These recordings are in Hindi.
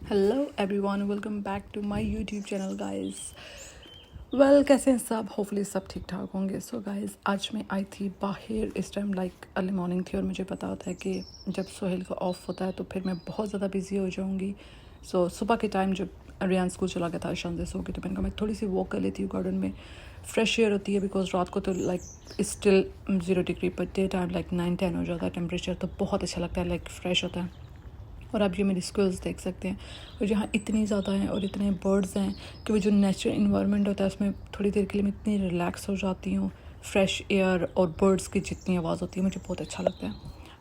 Hello everyone, welcome back to my YouTube channel guys. Well, कैसे हैं सब? होपफुली सब ठीक ठाक होंगे। सो गाइस, आज मैं आई थी बाहर। इस टाइम लाइक अर्ली मॉर्निंग थी और मुझे पता होता है कि जब सोहेल का ऑफ होता है तो फिर मैं बहुत ज़्यादा बिजी हो जाऊंगी। सो सुबह के टाइम जब रियान स्कूल चला गया था शान से सो के, तो मैंने कहा मैं थोड़ी सी वॉक कर लेती हूँ गार्डन में। फ्रेश एयर होती है बिकॉज रात को तो like still 0 degree, per day time like 9-10 हो जाता है टेम्परेचर, तो बहुत अच्छा लगता है, लाइक फ्रेश होता है। और आप ये मेरी स्क्विल्स देख सकते हैं, और यहाँ इतनी ज़्यादा हैं और इतने बर्ड्स हैं कि वो जो नेचुरल इन्वायरमेंट होता है उसमें थोड़ी देर के लिए मैं इतनी रिलैक्स हो जाती हूँ। फ्रेश एयर और बर्ड्स की जितनी आवाज़ होती है मुझे बहुत अच्छा लगता है।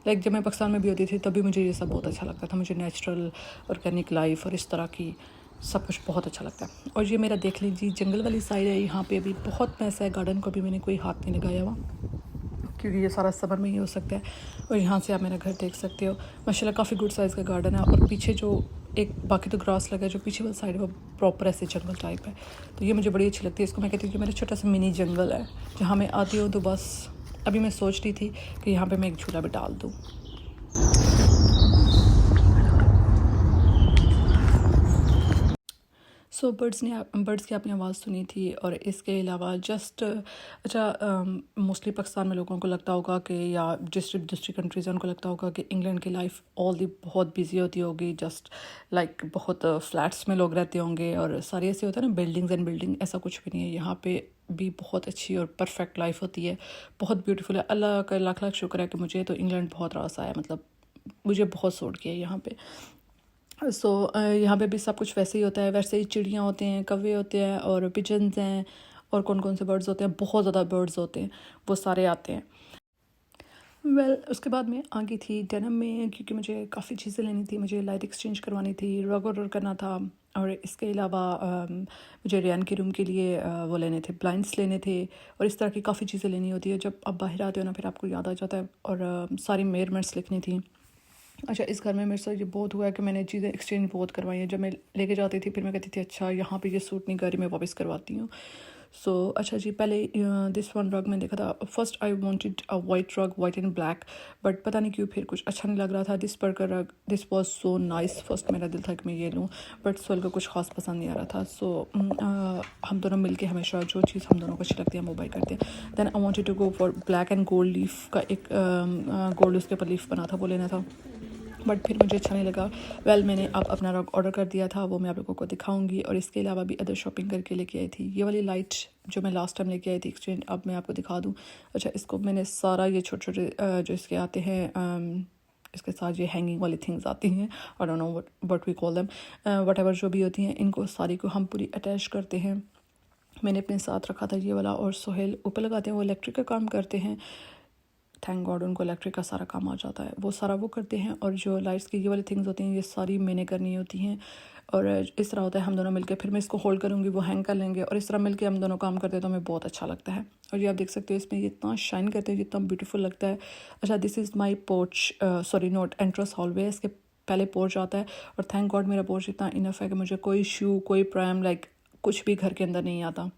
लाइक जब मैं पाकिस्तान में भी होती थी तभी मुझे ये सब बहुत अच्छा लगता था। मुझे नेचुरल ऑर्गेनिक लाइफ और इस तरह की सब कुछ बहुत अच्छा लगता है। और ये मेरा देख लीजिए जंगल वाली साइड है, यहाँ पे अभी बहुत पैसा है, गार्डन को भी मैंने कोई हाथ नहीं लगाया हुआ क्योंकि ये सारा समर में ही हो सकता है। और यहाँ से आप मेरा घर देख सकते हो, माशाल्लाह काफ़ी गुड साइज़ का गार्डन है। और पीछे जो एक बाकी तो ग्रास लगा है, जो पीछे वाली साइड है वो प्रॉपर ऐसे जंगल टाइप है, तो ये मुझे बड़ी अच्छी लगती है। इसको मैं कहती हूँ कि मेरा छोटा सा मिनी जंगल है जहाँ मैं आती हूँ। तो बस अभी मैं सोच रही थी कि यहाँ पर मैं एक झूला भी डाल दूँ। सो बर्ड्स की आपने आवाज़ सुनी थी। और इसके अलावा जस्ट मोस्टली पाकिस्तान में लोगों को लगता होगा कि, या दूसरी कंट्रीज़ उनको लगता होगा कि इंग्लैंड की लाइफ ऑल दी बहुत बिजी होती होगी, जस्ट लाइक बहुत फ्लैट्स में लोग रहते होंगे और सारे ऐसे होता है ना, बिल्डिंग्स एंड बिल्डिंग। ऐसा कुछ भी नहीं है, यहाँ पे भी बहुत अच्छी और परफेक्ट लाइफ होती है, बहुत ब्यूटीफुल है। अल्लाह का लाख लाख शुक्र है कि मुझे तो इंग्लैंड बहुत रास आया, मतलब मुझे बहुत सूट किया यहाँ पे। सो यहाँ पे भी सब कुछ वैसे ही होता है, वैसे ही चिड़ियाँ होते हैं, कौवे होते हैं और पिजन्स हैं, और कौन कौन से बर्ड्स होते हैं, बहुत ज़्यादा बर्ड्स होते हैं, वो सारे आते हैं। उसके बाद मैं आ गई थी डेनम में, क्योंकि मुझे काफ़ी चीज़ें लेनी थी। मुझे लाइट एक्सचेंज करवानी थी, रग ऑर्डर करना था, और इसके अलावा मुझे रियान के रूम के लिए वो लेने थे, ब्लाइंड्स लेने थे, और इस तरह की काफ़ी चीज़ें लेनी होती है। जब आप बाहर आते हो ना, फिर आपको याद आ जाता है। और सारी मेजरमेंट्स लिखनी थी। अच्छा, इस घर में मेरे साथ ये बहुत हुआ है कि मैंने चीज़ें एक्सचेंज बहुत करवाई हैं। जब मैं लेके जाती थी फिर मैं कहती थी अच्छा यहाँ पे ये सूट नहीं कर रही, मैं वापस करवाती हूँ। सो अच्छा जी, पहले दिस वन रग मैंने देखा था। First I wanted a white रग, वाइट एंड ब्लैक, बट पता नहीं क्यों फिर कुछ अच्छा नहीं लग रहा था। दिस पर का रग, this was so nice. First मेरा दिल था कि मैं ये लूँ, बट सोल को कुछ खास पसंद नहीं आ रहा था। सो हम दोनों मिलके हमेशा जो चीज़ हम दोनों को अच्छी लगती है हम वो बाई करते हैं। Then I wanted to go for black and gold leaf का, एक गोल्ड उसके ऊपर लीफ बना था, वो लेना था, बट फिर मुझे अच्छा नहीं लगा। मैंने अब अपना रग ऑर्डर कर दिया था, वो मैं आप लोगों को दिखाऊंगी। और इसके अलावा भी अदर शॉपिंग करके लेके आई थी। ये वाली लाइट जो मैं लास्ट टाइम लेके आई थी एक्सचेंज, अब मैं आपको दिखा दूँ। अच्छा, इसको मैंने सारा ये छोटे छोटे जो इसके आते हैं, इसके साथ ये हैंगिंग वाली थिंग्स आती हैं, I don't know what we call them, whatever जो भी होती हैं, इनको सारी को हम पूरी अटैच करते हैं। मैंने अपने साथ रखा था ये वाला, और सोहेल ऊपर लगाते हैं, वो इलेक्ट्रिक का काम करते हैं। थैंक गॉड उनको इलेक्ट्रिक का सारा काम आ जाता है, वो सारा वो करते हैं। और जो लाइट्स की ये वाली थिंग्स होती हैं ये सारी मैंने करनी होती हैं। और इस तरह होता है हम दोनों मिलकर, फिर मैं इसको होल्ड करूँगी, वो हैंग कर लेंगे, और इस तरह मिलकर हम दोनों काम करते हैं, तो हमें बहुत अच्छा लगता है। और ये आप देख सकते हो इसमें ये इतना शाइन करते हैं, जितना ब्यूटीफुल लगता है। अच्छा, this is my porch, sorry not entrance hallway, इसके पहले पोर्च आता है। और थैंक गॉड मेरा पोर्च इतना इनफ है कि मुझे कोई शू, कोई प्रैम, लाइक कुछ भी घर के अंदर नहीं आता।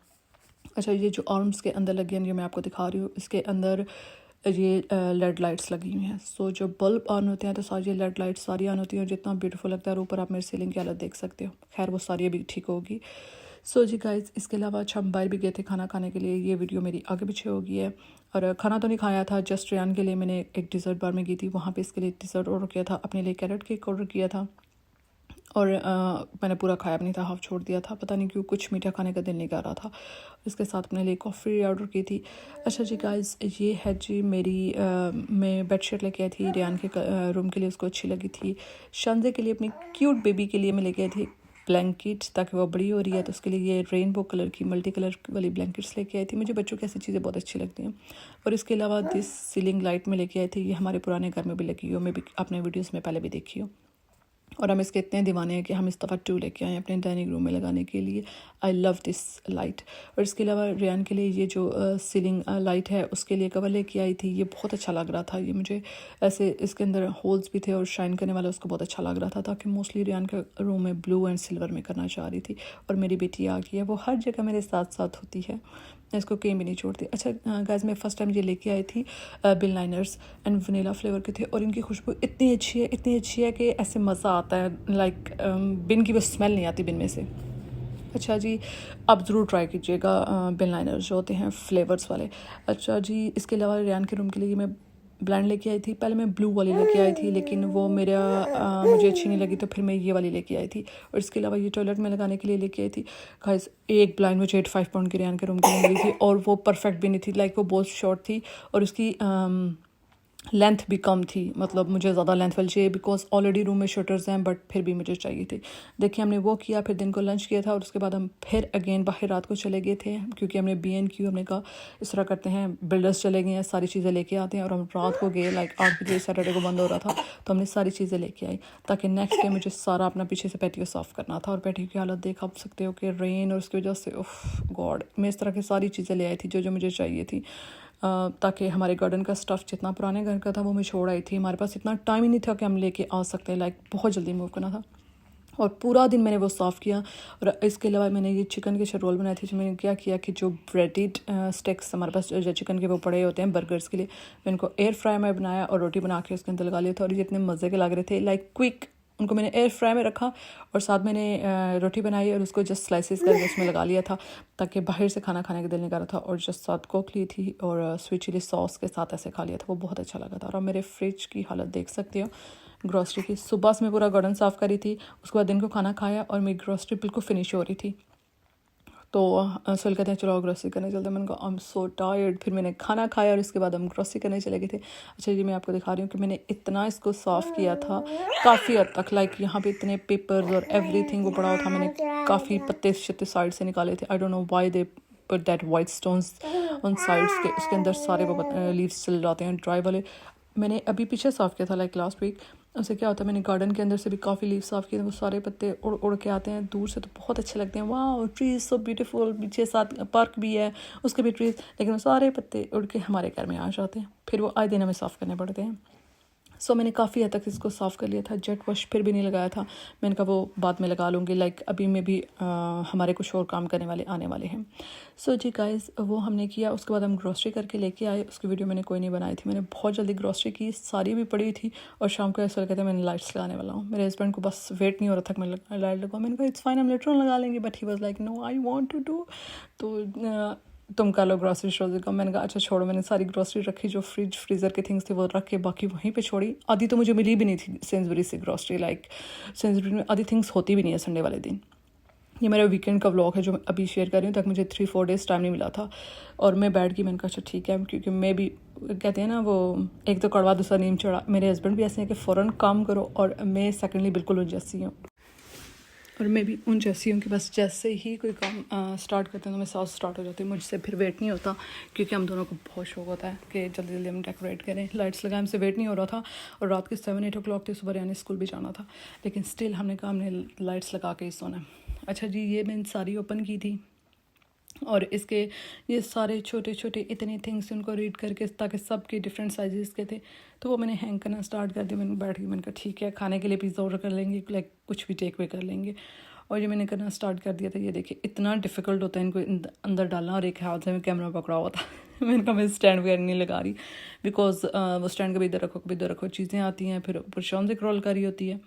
अच्छा, ये जो आर्म्स के अंदर लगी हैं, ये मैं आपको दिखा रही हूँ, इसके अंदर ये लेड लाइट्स लगी हुई हैं। सो जो बल्ब ऑन होते हैं तो सारी ये लेड लाइट्स सारी ऑन होती हैं, जितना ब्यूटीफुल लगता है। और ऊपर आप मेरे सीलिंग की हालत देख सकते हो, खैर वो सारी अभी ठीक होगी। सो जी गाइस, इसके अलावा अच्छा हम बाहर भी गए थे खाना खाने के लिए, ये वीडियो मेरी आगे पीछे हो गई है। और खाना तो नहीं खाया था, जस्ट रियान के लिए मैंने एक डिज़र्ट बार में गई थी, वहाँ पे इसके लिए डिज़र्ट ऑर्डर किया था, अपने लिए कैरेट केक ऑर्डर किया था। और मैंने पूरा खाया भी नहीं था, हाफ छोड़ दिया था, पता नहीं क्यों कुछ मीठा खाने का दिल नहीं कर रहा था। इसके साथ अपने लिए कॉफ़ी ऑर्डर की थी। अच्छा जी गाइस, ये है जी मेरी मैं बेडशीट लेके आई थी रियान के रूम के लिए, उसको अच्छी लगी थी। शानजे के लिए, अपनी क्यूट बेबी के लिए मैं लेके आई थी ब्लैंकेट, ताकि वो बड़ी हो रही है तो उसके लिए ये रेनबो कलर की मल्टी कलर वाली ब्लैंकेट्स लेके आई थी। मुझे बच्चों की ऐसी चीज़ें बहुत अच्छी लगती हैं। और इसके अलावा दिस सीलिंग लाइट में लेके आई थी, ये हमारे पुराने घर में भी लगी हो, मैं भी अपने वीडियोज़ में पहले भी देखी हो। और हम इसके इतने दीवाने हैं कि हम इस दफ़ा 2 लेके आए हैं अपने डाइनिंग रूम में लगाने के लिए। I love this light. और इसके अलावा रियान के लिए ये जो सीलिंग लाइट है उसके लिए कवर लेके आई थी, ये बहुत अच्छा लग रहा था। ये मुझे ऐसे इसके अंदर होल्स भी थे और शाइन करने वाला, उसको बहुत अच्छा लग रहा था, ताकि मोस्टली रियान का रूम में ब्लू एंड सिल्वर में करना चाह रही थी। और मेरी बेटी आ गई है, वो हर जगह मेरे साथ साथ होती है। इसको कहीं भी नहीं छोड़ती। अच्छा गाइस, मैं फ़र्स्ट टाइम ये लेके आई थी बिन लाइनर्स एंड वनीला फ्लेवर के थे, और इनकी खुशबू इतनी अच्छी है कि ऐसे मज़ा आता है। लाइक बिन की बस स्मेल नहीं आती बिन में से। अच्छा जी, आप ज़रूर ट्राई कीजिएगा बिन लाइनर्स जो होते हैं फ्लेवर्स वाले। अच्छा जी, इसके अलावा रेयान के रूम के लिए मैं ब्लेंड लेके आई थी। पहले मैं ब्लू वाली लेके आई थी, लेकिन वो मुझे अच्छी नहीं लगी, तो फिर मैं ये वाली लेके आई थी। और इसके अलावा ये टॉयलेट में लगाने के लिए लेके आई थी। गाइस, एक ब्लाइंड मुझे 85 पाउंड की रेयान के रूम के लिए मिली थी, और वो परफेक्ट भी नहीं थी। लाइक वो बहुत शॉर्ट थी, और उसकी लेंथ भी कम थी। मतलब मुझे ज़्यादा लेंथ वाली चाहिए, बिकॉज ऑलरेडी रूम में शटर्स हैं, बट फिर भी मुझे चाहिए थी। देखिए, हमने वो किया, फिर दिन को लंच किया था, और उसके बाद हम फिर अगेन बाहर रात को चले गए थे, क्योंकि हमने B&Q, हमने कहा इस तरह करते हैं, बिल्डर्स चले गए हैं, सारी चीज़ें लेके आते हैं। और हम रात को गए, लाइक 8 बजे, सैटरडे को बंद हो रहा था, तो हमने सारी चीज़ें लेके आई, ताकि नेक्स्ट डे मुझे सारा अपना पीछे से पैटियो साफ़ करना था। और पैटियो की हालत देख आप सकते हो कि रेन, और उसकी वजह से उफ गॉड, मैं इस तरह की सारी चीज़ें ले आई थी जो मुझे चाहिए थी, ताकि हमारे गार्डन का स्टफ़ जितना पुराने घर का था वो मैं छोड़ आई थी। हमारे पास इतना टाइम ही नहीं था कि हम लेके आ सकते हैं, लाइक बहुत जल्दी मूव करना था। और पूरा दिन मैंने वो साफ़ किया। और इसके अलावा मैंने ये चिकन के रोल बनाए थे, जो मैंने क्या किया कि जो ब्रेडेड स्टिक्स हमारे पास जो चिकन के वो पड़े होते हैं बर्गर्स के लिए, मैं इनको एयर फ्राई में बनाया और रोटी बना के उसके अंदर लगा लिया था। और ये इतने मज़े के लग रहे थे, लाइक क्विक। उनको मैंने एयर फ्राई में रखा, और साथ मैंने रोटी बनाई और उसको जस्ट स्लाइसेस करके उसमें लगा लिया था, ताकि बाहर से खाना खाने का दिल नहीं कर रहा था। और जस्ट साथ कोक ली थी और स्वीट चिली सॉस के साथ ऐसे खा लिया था, वो बहुत अच्छा लगा था। और अब मेरे फ्रिज की हालत देख सकते हो ग्रॉसरी की। सुबह से मैं पूरा गार्डन साफ़ करी थी, उसके बाद दिन को खाना खाया, और मेरी ग्रॉसरी बिल्कुल फिनिश हो रही थी। तो सोहेल कहते हैं चलो ग्रॉसरी करने चलते हैं। मैंने कहा आई एम सो टायर्ड। फिर मैंने खाना खाया, और उसके बाद हम ग्रॉसरी करने चले गए थे। अच्छा जी, मैं आपको दिखा रही हूँ कि मैंने इतना इसको साफ़ किया था काफ़ी हद तक। लाइक यहाँ पे इतने पेपर्स और एवरीथिंग वो पड़ा हुआ था, मैंने काफ़ी पत्ते शत्ते साइड से निकाले थे। आई don't know why they put that white stones on sides के, उसके अंदर सारे वो लीव्स चल जाते हैं ड्राई वाले। मैंने अभी पीछे साफ़ किया था, लाइक लास्ट वीक। उससे क्या होता है, मैंने गार्डन के अंदर से भी काफ़ी लीव साफ़ किए थे, वो सारे पत्ते उड़ उड़ के आते हैं दूर से, तो बहुत अच्छे लगते हैं। वाह, ट्रीज सो ब्यूटीफुल। पीछे साथ पार्क भी है, उसके भी ट्रीज, लेकिन वो सारे पत्ते उड़ के हमारे घर में आ जाते हैं, फिर वो आए दिन हमें साफ़ करने पड़ते हैं। सो मैंने काफ़ी हद तक इसको साफ़ कर लिया था। जेट वॉश फिर भी नहीं लगाया था, मैंने कहा वो बाद में लगा लूँगी। लाइक अभी में भी हमारे कुछ और काम करने वाले आने वाले हैं। सो जी गाइस, वो हमने किया। उसके बाद हम ग्रॉसरी करके लेके आए। उसकी वीडियो मैंने कोई नहीं बनाई थी, मैंने बहुत जल्दी ग्रॉसरी की, सारी भी पड़ी थी। और शाम को ऐसा कहते हैं मैंने लाइट्स लगाने वाला हूँ। मेरे हस्बैंड को बस वेट नहीं हो रहा था कि मैं लाइट लगाऊँ। मैंने कहा इट्स फाइन, हम लेटर लगा लेंगे, but he was like no I want to do. तो तुम कर लो ग्रॉसरी शॉसरी का। मैंने कहा अच्छा छोड़ो। मैंने सारी ग्रॉसरी रखी, जो फ्रीज़र के थिंग्स थे वो रख के बाकी वहीं पे छोड़ी। आधी तो मुझे मिली भी नहीं थी सेंसबरी से ग्रॉसरी। लाइक सेंसबरी में आधी थिंग्स होती भी नहीं है संडे वाले दिन। ये मेरा वीकेंड का व्लॉग है जो मैं अभी शेयर कर रही हूँ, तक मुझे 3-4 डेज़ टाइम नहीं मिला था, और मैं बैठ गई। मैंने कहा अच्छा ठीक है, क्योंकि मैं भी कहते हैं ना वो एक तो कड़वा दूसरा नीम चढ़ा। मेरे हस्बैंड भी ऐसे हैं कि फ़ौरन काम करो, और मैं सेकेंडली बिल्कुल उन जैसी हूँ। और मैं भी उन जैसी हूँ कि बस जैसे ही कोई काम स्टार्ट करते हैं तो मैं साथ स्टार्ट हो जाती हूँ। मुझसे फिर वेट नहीं होता, क्योंकि हम दोनों को बहुत शौक होता है कि जल्दी जल्दी हम डेकोरेट करें, लाइट्स लगाएं। हमसे वेट नहीं हो रहा था, और रात के 7-8 o'clock थे, सुबह यानी स्कूल भी जाना था, लेकिन स्टिल हमने कहा हमने लाइट्स लगा के ही सोना है। अच्छा जी, ये मैंने सारी ओपन की थी, और इसके ये सारे छोटे छोटे इतने थिंग्स उनको रीड करके, ताकि सबके डिफरेंट साइजेस के थे, तो वो मैंने हैंग करना स्टार्ट कर दिया। मैंने बैठ गई, मैंने कहा ठीक है, खाने के लिए पिज़्ज़ा ऑर्डर कर लेंगे, लाइक कुछ भी टेक वे कर लेंगे। और ये मैंने करना स्टार्ट कर दिया था। ये देखिए इतना डिफ़िकल्ट होता है इनको अंदर डालना, और एक हाथ से मैं कैमरा पकड़ा हुआ था। मैंने कहा मैं स्टैंड वगैरह नहीं लगा रही, बिकॉज वो स्टैंड कभी इधर रखो चीज़ें आती हैं, फिर ऊपर शॉन्जे क्रॉल कर रही होती है,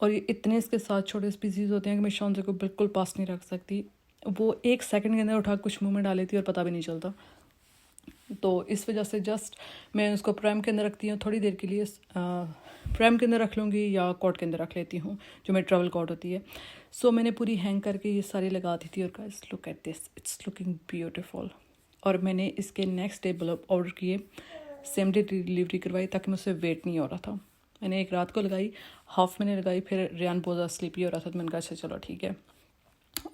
और ये इतने इसके साथ छोटे स्पीसीज़ होते हैं कि मैं शॉन्जे को बिल्कुल पास नहीं रख सकती। वो 1 सेकंड के अंदर उठा कुछ मुँह में डाल लेती है और पता भी नहीं चलता। तो इस वजह से जस्ट मैं उसको प्राइम के अंदर रखती हूँ थोड़ी देर के लिए। प्राइम के अंदर रख लूँगी या कॉट के अंदर रख लेती हूँ, जो मेरी ट्रैवल कॉट होती है। सो मैंने पूरी हैंग करके ये सारी लगा दी थी, और guys look at this, it's looking beautiful. और मैंने इसके नेक्स्ट डे बल्ब ऑर्डर किए, सेम डे डिलीवरी करवाई, ताकि मुझसे वेट नहीं हो रहा था। मैंने एक रात को लगाई, हाफ मैंने लगाई, फिर रेयान बहुत ज़्यादा स्लीपी हो रहा था, तो मैंने कहा अच्छा चलो ठीक है।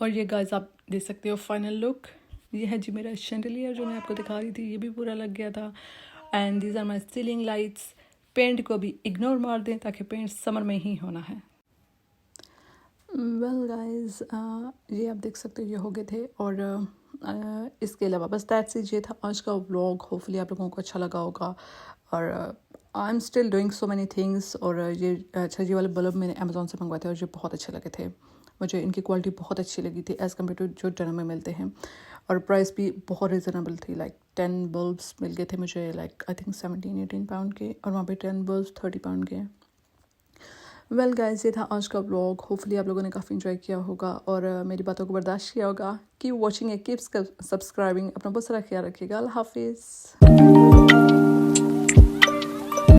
और ये गाइस आप देख सकते हो फाइनल लुक, ये है जी मेरा शैंडलियर जो मैं आपको दिखा रही थी, ये भी पूरा लग गया था। And these are my ceiling lights. Paint को भी इग्नोर मार दें, ताकि पेंट समर में ही होना है। वेल गाइस, ये आप देख सकते हो ये हो गए थे। और इसके अलावा बस दैट्स इट, ये था आज का व्लॉग। होपफुली आप लोगों को अच्छा लगा होगा। और I am still doing so many things. और ये अच्छा ये वाले बल्ब मैंने अमेज़ॉन से मंगवाए थे, और ये बहुत अच्छे लगे थे। मुझे इनकी क्वालिटी बहुत अच्छी लगी थी एज़ कम्पेयर टू जो डनम में मिलते हैं, और प्राइस भी बहुत रिजनेबल थी। लाइक 10 बल्ब्स मिल गए थे मुझे, लाइक आई थिंक 17-18 पाउंड के, और वहाँ पे 10 बल्ब्स 30 पाउंड के हैं। वेल गाइस, ये था आज का व्लॉग। होपफुली आप लोगों ने काफ़ी इन्जॉय किया होगा और मेरी बातों को बर्दाश्त किया होगा। Keep watching, keep subscribing. अपना बहुत सारा ख्याल रखिएगा। अल्लाह हाफिज़।